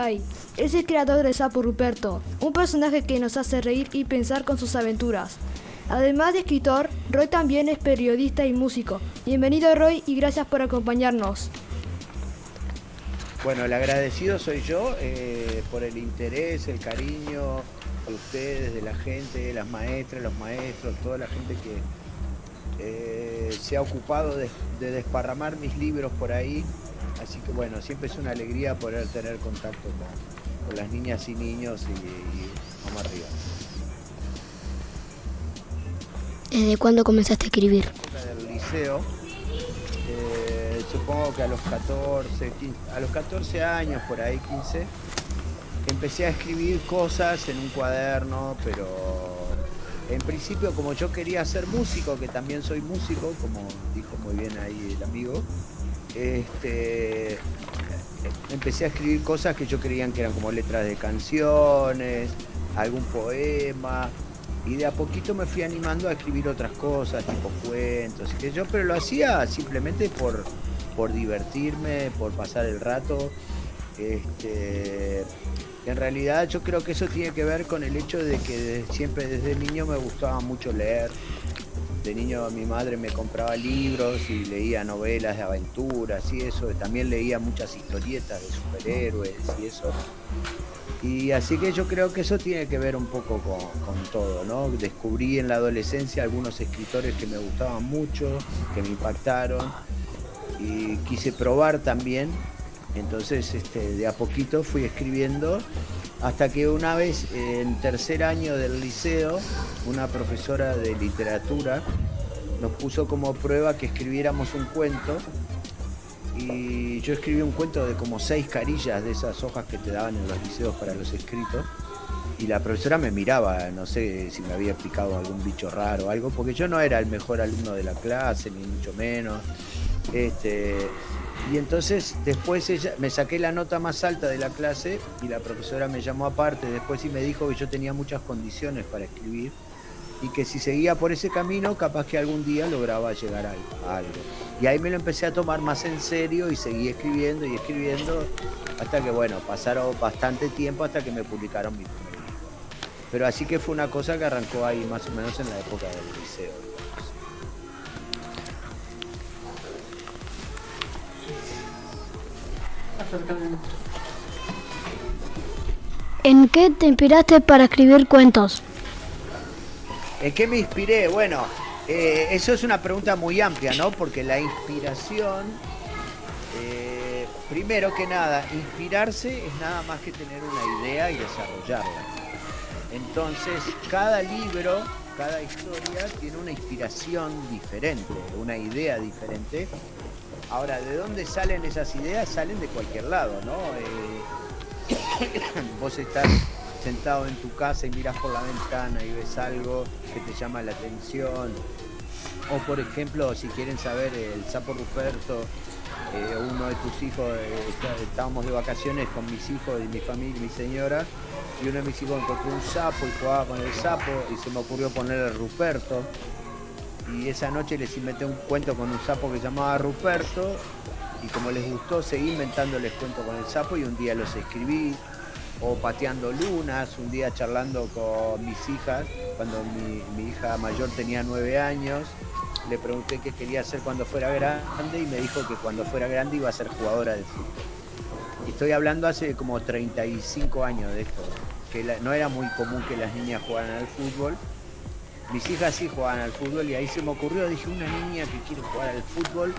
Guy. Es el creador del Sapo Ruperto, un personaje que nos hace reír y pensar con sus aventuras. Además de escritor, Roy también es periodista y músico. Bienvenido, Roy, y gracias por acompañarnos. Bueno, el agradecido soy yo por el interés, el cariño de ustedes, de la gente, las maestras, los maestros, toda la gente que se ha ocupado de desparramar mis libros por ahí. Así que bueno, siempre es una alegría poder tener contacto con las niñas y niños y vamos arriba. ¿Desde cuándo comenzaste a escribir? Del liceo, supongo que a los 14 años, por ahí 15, empecé a escribir cosas en un cuaderno, pero en principio como yo quería ser músico, que también soy músico, como dijo muy bien ahí el amigo, empecé a escribir cosas que yo creía que eran como letras de canciones, algún poema, y de a poquito me fui animando a escribir otras cosas, tipo cuentos, y que yo, pero lo hacía simplemente por divertirme, por pasar el rato. En realidad yo creo que eso tiene que ver con el hecho de que siempre desde niño me gustaba mucho leer. De niño mi madre me compraba libros y leía novelas de aventuras y eso. También leía muchas historietas de superhéroes y eso. Y así que yo creo que eso tiene que ver un poco con todo, ¿no? Descubrí en la adolescencia algunos escritores que me gustaban mucho, que me impactaron y quise probar también. Entonces de a poquito fui escribiendo hasta que una vez en tercer año del liceo una profesora de literatura nos puso como prueba que escribiéramos un cuento. Y yo escribí un cuento de como 6 carillas de esas hojas que te daban en los liceos para los escritos. Y la profesora me miraba, no sé si me había picado algún bicho raro o algo, porque yo no era el mejor alumno de la clase, ni mucho menos. Y entonces después me saqué la nota más alta de la clase y la profesora me llamó aparte después y me dijo que yo tenía muchas condiciones para escribir. Y que si seguía por ese camino, capaz que algún día lograba llegar a algo. Y ahí me lo empecé a tomar más en serio y seguí escribiendo y escribiendo hasta que, bueno, pasaron bastante tiempo hasta que me publicaron mi primer libro. Pero así que fue una cosa que arrancó ahí más o menos en la época del liceo. ¿En qué te inspiraste para escribir cuentos? ¿En qué me inspiré? Bueno, eso es una pregunta muy amplia, ¿no? Porque la inspiración, primero que nada, inspirarse es nada más que tener una idea y desarrollarla. Entonces, cada libro, cada historia tiene una inspiración diferente, una idea diferente. Ahora, ¿de dónde salen esas ideas? Salen de cualquier lado, ¿no? Vos estás sentado en tu casa y mirás por la ventana y ves algo que te llama la atención. O por ejemplo, si quieren saber el Sapo Ruperto, uno de tus hijos, estábamos de vacaciones con mis hijos y mi familia y mi señora, y uno de mis hijos encontró un sapo y jugaba con el sapo y se me ocurrió ponerle Ruperto. Y esa noche les inventé un cuento con un sapo que se llamaba Ruperto, y como les gustó seguí inventándoles cuentos con el sapo y un día los escribí. O pateando lunas, un día charlando con mis hijas, cuando mi hija mayor tenía 9 años, le pregunté qué quería hacer cuando fuera grande y me dijo que cuando fuera grande iba a ser jugadora de fútbol. Y estoy hablando hace como 35 años de esto, que no era muy común que las niñas jugaran al fútbol. Mis hijas sí jugaban al fútbol y ahí se me ocurrió, dije, una niña que quiere jugar al fútbol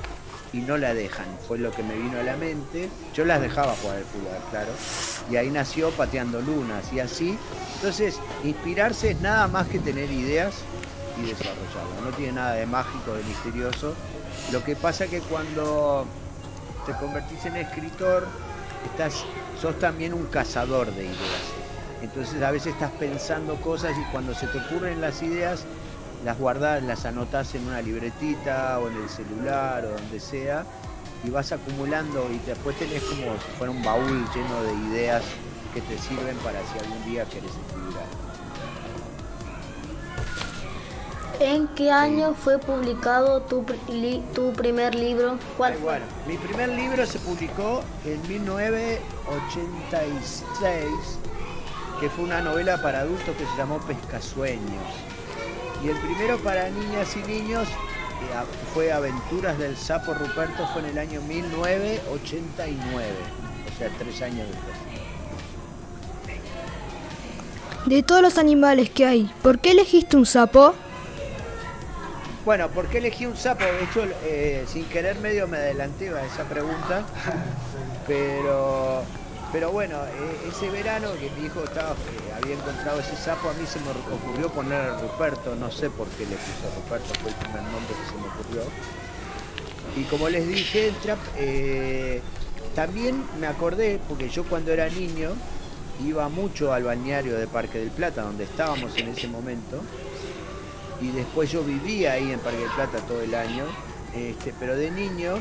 y no la dejan, fue lo que me vino a la mente. Yo las dejaba jugar al fútbol, claro, y ahí nació Pateando Lunas y así. Entonces, inspirarse es nada más que tener ideas y desarrollarlas, no tiene nada de mágico, de misterioso. Lo que pasa que cuando te convertís en escritor, sos también un cazador de ideas. Entonces a veces estás pensando cosas y cuando se te ocurren las ideas, las guardás, las anotás en una libretita o en el celular o donde sea y vas acumulando y después tenés como si fuera un baúl lleno de ideas que te sirven para si algún día querés escribir ¿En qué año fue publicado tu primer libro? ¿Cuál fue? Bueno, mi primer libro se publicó en 1986, que fue una novela para adultos que se llamó Pescasueños. Y el primero para niñas y niños fue Aventuras del Sapo Ruperto, fue en el año 1989, o sea, 3 años después. De todos los animales que hay, ¿por qué elegiste un sapo? Bueno, ¿por qué elegí un sapo? De hecho, sin querer medio me adelanté a esa pregunta, pero bueno, ese verano que mi hijo había encontrado ese sapo, a mí se me ocurrió poner Ruperto, no sé por qué le puse Ruperto, fue el primer nombre que se me ocurrió. Y como les dije, también me acordé, porque yo cuando era niño iba mucho al balneario de Parque del Plata, donde estábamos en ese momento, y después yo vivía ahí en Parque del Plata todo el año, pero de niño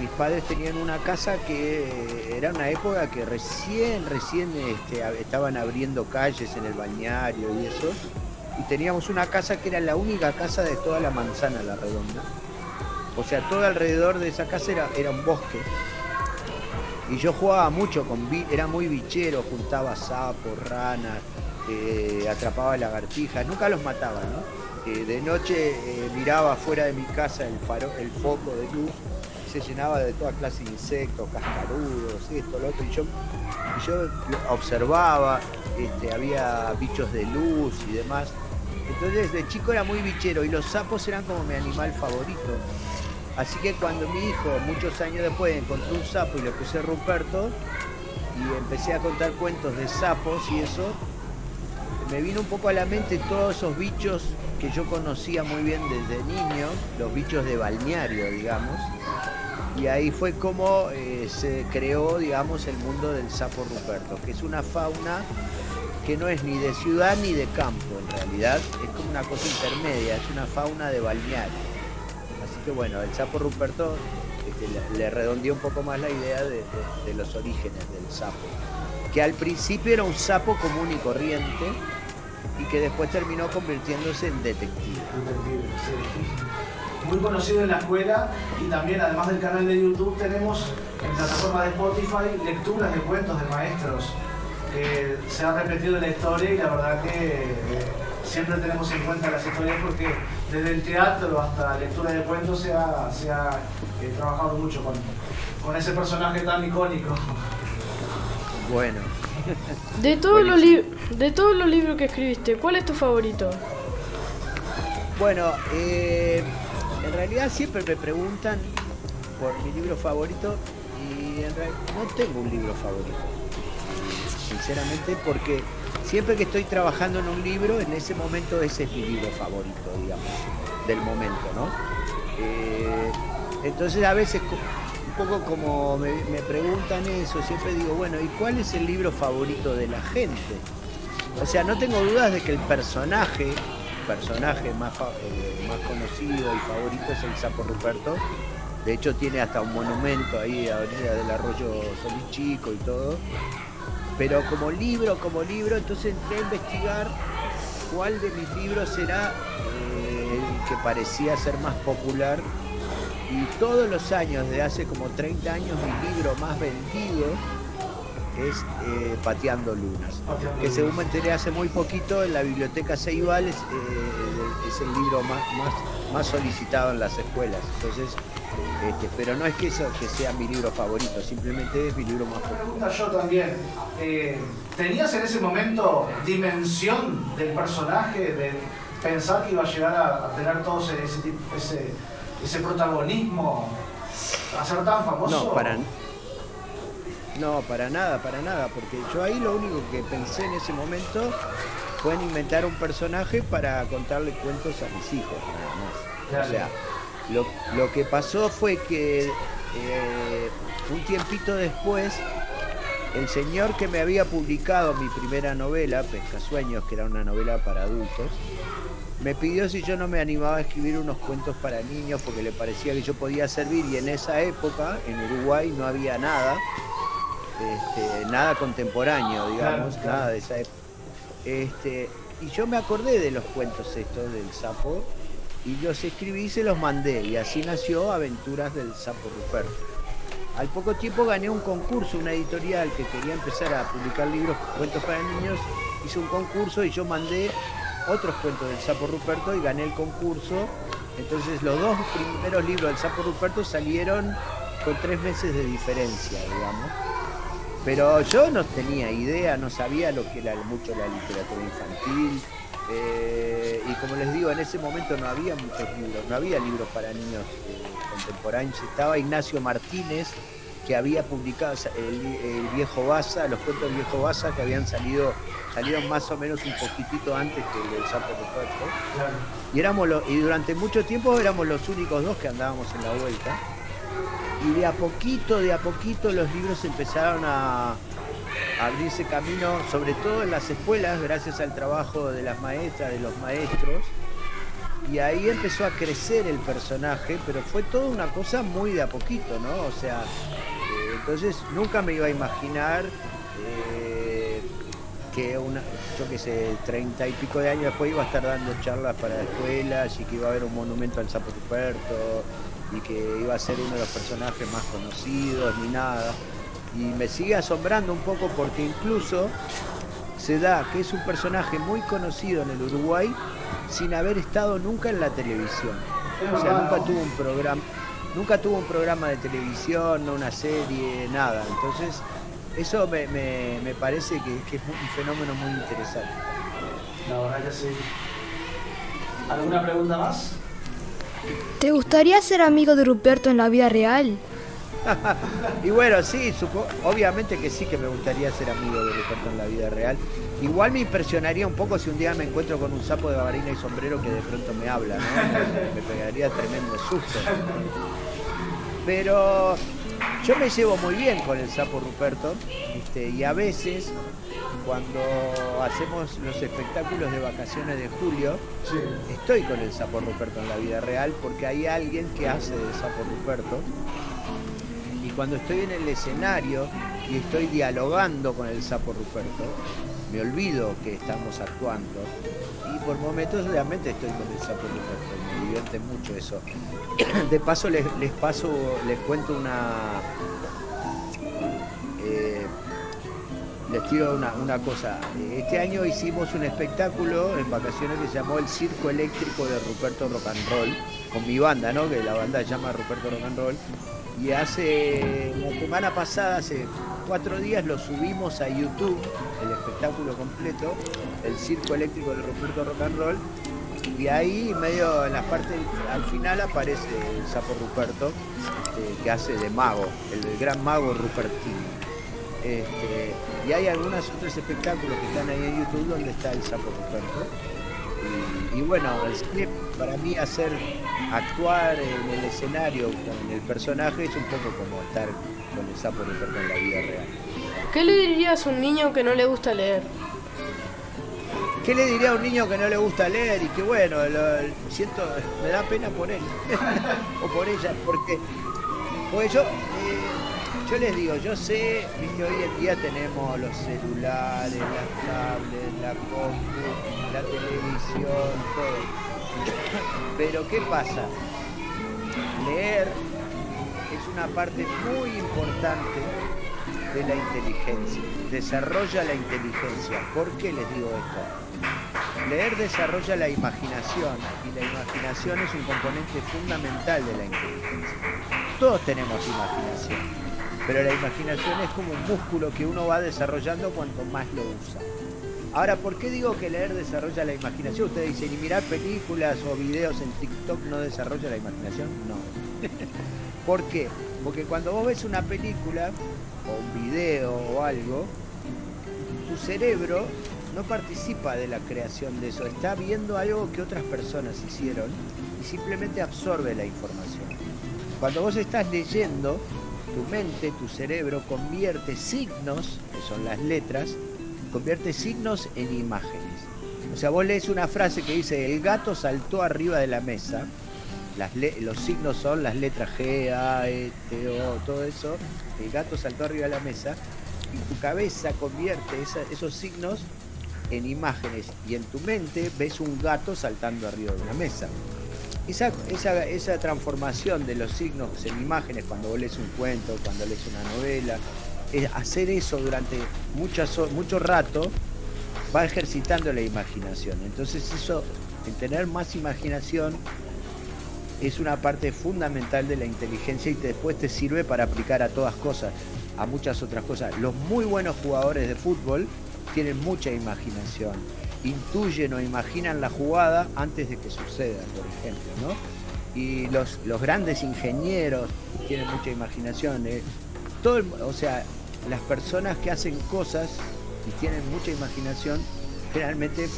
mis padres tenían una casa que era una época que recién estaban abriendo calles en el balneario y eso, y teníamos una casa que era la única casa de toda la manzana, la redonda, o sea, todo alrededor de esa casa era un bosque. Y yo jugaba mucho era muy bichero, juntaba sapos, ranas, atrapaba lagartijas, nunca los mataba, ¿no? De noche miraba afuera de mi casa el foco de luz, se llenaba de toda clase de insectos, cascarudos, esto, lo otro, y yo observaba, había bichos de luz y demás. Entonces de chico era muy bichero y los sapos eran como mi animal favorito. Así que cuando mi hijo, muchos años después, encontró un sapo y le puse Ruperto y empecé a contar cuentos de sapos y eso, me vino un poco a la mente todos esos bichos que yo conocía muy bien desde niño, los bichos de balneario, digamos, y ahí fue como se creó, digamos, el mundo del sapo Ruperto, que es una fauna que no es ni de ciudad ni de campo, en realidad es como una cosa intermedia, es una fauna de balneario. Así que bueno, el sapo Ruperto le redondeó un poco más la idea de los orígenes del sapo, que al principio era un sapo común y corriente y que después terminó convirtiéndose en detective. Sí. Muy conocido en la escuela y también, además del canal de YouTube, tenemos en plataforma de Spotify lecturas de cuentos de maestros que se han repetido en la historia y la verdad que siempre tenemos en cuenta las historias porque desde el teatro hasta la lectura de cuentos se ha trabajado mucho con ese personaje tan icónico. Bueno. De todos los libros que escribiste, ¿cuál es tu favorito? Bueno, en realidad siempre me preguntan por mi libro favorito y en realidad no tengo un libro favorito, sinceramente, porque siempre que estoy trabajando en un libro, en ese momento ese es mi libro favorito, digamos, del momento, ¿no? Entonces a veces, un poco como me preguntan eso, siempre digo, bueno, ¿y cuál es el libro favorito de la gente? O sea, no tengo dudas de que el personaje más conocido y favorito es el sapo Ruperto. De hecho tiene hasta un monumento ahí a orilla del arroyo Solís Chico y todo. Pero como libro, entonces entré a investigar cuál de mis libros era el que parecía ser más popular. Y todos los años, de hace como 30 años, mi libro más vendido es Pateando Lunas, que según me enteré hace muy poquito, en la biblioteca Ceibal es el libro más solicitado en las escuelas. Entonces, pero no es que eso que sea mi libro favorito, simplemente es mi libro más popular. Yo también, ¿tenías en ese momento dimensión del personaje, de pensar que iba a llegar a tener todo ese protagonismo, a ser tan famoso? No, para nada, porque yo ahí lo único que pensé en ese momento fue en inventar un personaje para contarle cuentos a mis hijos, nada más. Claro. O sea, lo que pasó fue que un tiempito después, el señor que me había publicado mi primera novela, Pescasueños, que era una novela para adultos, me pidió si yo no me animaba a escribir unos cuentos para niños porque le parecía que yo podía servir, y en esa época en Uruguay no había nada contemporáneo, digamos, claro. Nada de esa época. y yo me acordé de los cuentos estos del sapo y los escribí y se los mandé, y así nació Aventuras del Sapo Ruperto. Al poco tiempo gané un concurso, una editorial que quería empezar a publicar libros, cuentos para niños, hizo un concurso y yo mandé otros cuentos del Sapo Ruperto y gané el concurso. Entonces los dos primeros libros del Sapo Ruperto salieron con 3 meses de diferencia, digamos. Pero yo no tenía idea, no sabía lo que era mucho la literatura infantil. Y como les digo, en ese momento no había muchos libros, no había libros para niños contemporáneos. Estaba Ignacio Martínez, que había publicado el Viejo Baza, los cuentos del Viejo Baza, que habían salieron más o menos un poquitito antes que el del Sapo Ruperto. Claro. Y durante mucho tiempo éramos los únicos dos que andábamos en la vuelta. Y de a poquito los libros empezaron a abrirse camino, sobre todo en las escuelas, gracias al trabajo de las maestras, de los maestros. Y ahí empezó a crecer el personaje, pero fue toda una cosa muy de a poquito, ¿no? O sea, entonces nunca me iba a imaginar que yo qué sé, 30 y pico de años después iba a estar dando charlas para escuelas y que iba a haber un monumento al Sapo Ruperto y que iba a ser uno de los personajes más conocidos ni nada. Y me sigue asombrando un poco porque incluso se da que es un personaje muy conocido en el Uruguay sin haber estado nunca en la televisión. O sea, nunca tuvo un programa de televisión, no una serie, nada. Entonces, eso me parece que es un fenómeno muy interesante. La verdad que sí. ¿Alguna pregunta más? ¿Te gustaría ser amigo de Ruperto en la vida real? Y bueno, sí, obviamente que sí, que me gustaría ser amigo de Ruperto en la vida real. Igual me impresionaría un poco si un día me encuentro con un sapo de gabarina y sombrero que de pronto me habla, ¿no? Me pegaría tremendo susto. Pero yo me llevo muy bien con el Sapo Ruperto, y a veces cuando hacemos los espectáculos de vacaciones de julio, sí, estoy con el Sapo Ruperto en la vida real porque hay alguien que hace del Sapo Ruperto. Y cuando estoy en el escenario y estoy dialogando con el Sapo Ruperto, me olvido que estamos actuando y por momentos realmente estoy con el Sapo Ruperto, me divierte mucho eso. De paso les cuento les tiro una cosa. Este año hicimos un espectáculo en vacaciones que se llamó El Circo Eléctrico de Ruperto Rock and Roll, con mi banda, ¿no? Que la banda se llama Ruperto Rock and Roll. Y la semana pasada, hace 4 días, lo subimos a YouTube, el espectáculo completo, El Circo Eléctrico de Ruperto Rock and Roll. Y ahí, medio en la parte al final, aparece el Sapo Ruperto, que hace de mago, el gran mago Rupertino. Y hay algunos otros espectáculos que están ahí en YouTube donde está el Sapo Ruperto. Y bueno, el cine para mí actuar en el escenario con el personaje es un poco como estar con el Sapo Ruperto en la vida real. ¿Qué le dirías a un niño que no le gusta leer? ¿Qué le diría a un niño que no le gusta leer? Y que bueno, me da pena por él o por ella, porque yo les digo, yo sé que hoy en día tenemos los celulares, las tablets, la compu, la televisión, todo. Pero ¿qué pasa? Leer es una parte muy importante de la inteligencia, desarrolla la inteligencia. ¿Por qué les digo esto? Leer desarrolla la imaginación y la imaginación es un componente fundamental de la inteligencia. Todos tenemos imaginación. Pero la imaginación es como un músculo que uno va desarrollando cuanto más lo usa. Ahora, ¿por qué digo que leer desarrolla la imaginación? Ustedes dicen, ¿y mirar películas o videos en TikTok no desarrolla la imaginación? No. ¿Por qué? Porque cuando vos ves una película o un video o algo, tu cerebro no participa de la creación de eso. Está viendo algo que otras personas hicieron y simplemente absorbe la información. Cuando vos estás leyendo, tu mente, tu cerebro convierte signos, que son las letras, convierte signos en imágenes. O sea, vos lees una frase que dice, el gato saltó arriba de la mesa, los signos son las letras G, A, E, T, O, todo eso, el gato saltó arriba de la mesa, y tu cabeza convierte esos signos en imágenes y en tu mente ves un gato saltando arriba de una mesa. Esa transformación de los signos en imágenes cuando vos lees un cuento, cuando lees una novela, hacer eso durante mucho rato va ejercitando la imaginación. Entonces eso, el tener más imaginación, es una parte fundamental de la inteligencia y después te sirve para aplicar a todas cosas, a muchas otras cosas. Los muy buenos jugadores de fútbol tienen mucha imaginación, intuyen o imaginan la jugada antes de que suceda, por ejemplo, ¿no? Y los grandes ingenieros tienen mucha imaginación. O sea, las personas que hacen cosas y tienen mucha imaginación generalmente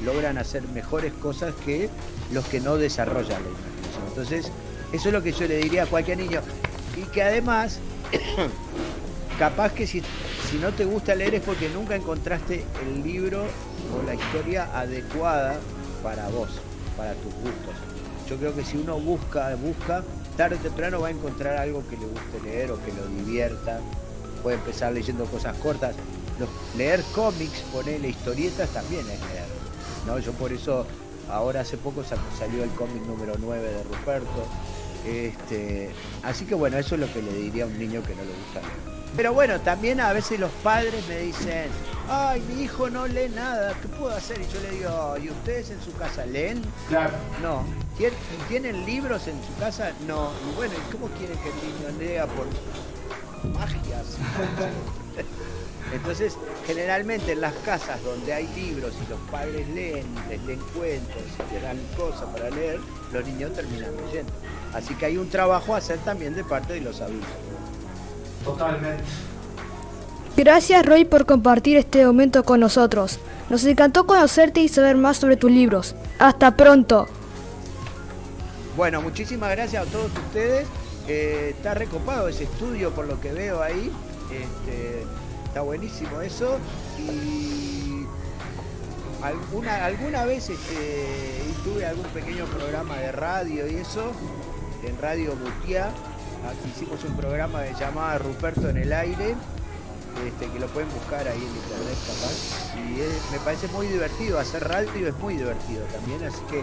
logran hacer mejores cosas que los que no desarrollan la imaginación. Entonces, eso es lo que yo le diría a cualquier niño. Y que además, capaz que si no te gusta leer es porque nunca encontraste el libro o la historia adecuada para vos, para tus gustos. Yo creo que si uno busca, tarde o temprano va a encontrar algo que le guste leer o que lo divierta. Puede empezar leyendo cosas cortas. Leer cómics, ponerle historietas también es leer, ¿no? Yo por eso, ahora hace poco salió el cómic número 9 de Ruperto. Así que bueno, eso es lo que le diría a un niño que no le gusta leer. Pero bueno, también a veces los padres me dicen, ay, mi hijo no lee nada, ¿qué puedo hacer? Y yo le digo, ¿y ustedes en su casa leen? Claro. No. ¿Tienen libros en su casa? No. Y bueno, ¿y cómo quieren que el niño lea por magias? Entonces, generalmente en las casas donde hay libros y los padres les leen cuentos y les dan cosas para leer, los niños terminan leyendo. Así que hay un trabajo a hacer también de parte de los adultos. Totalmente. Gracias, Roy, por compartir este momento con nosotros. Nos encantó conocerte y saber más sobre tus libros. ¡Hasta pronto! Bueno, muchísimas gracias a todos ustedes. Está recopado ese estudio por lo que veo ahí. Está buenísimo eso. Y alguna vez tuve algún pequeño programa de radio y eso, en Radio Butiá. Aquí hicimos un programa que se llamaba Ruperto en el aire, que lo pueden buscar ahí en internet capaz. Y me parece muy divertido, hacer radio es muy divertido también, así que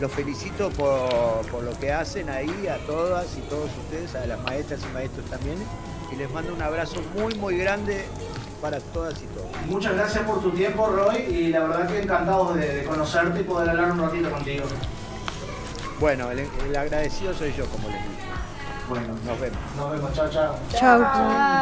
los felicito por lo que hacen ahí, a todas y todos ustedes, a las maestras y maestros también, y les mando un abrazo muy muy grande para todas y todos. Muchas gracias por tu tiempo, Roy, y la verdad que encantado de conocerte y poder hablar un ratito contigo. Bueno, el agradecido soy yo, como les dije. Bueno, nos vemos. Nos vemos, chao, chao. Chao.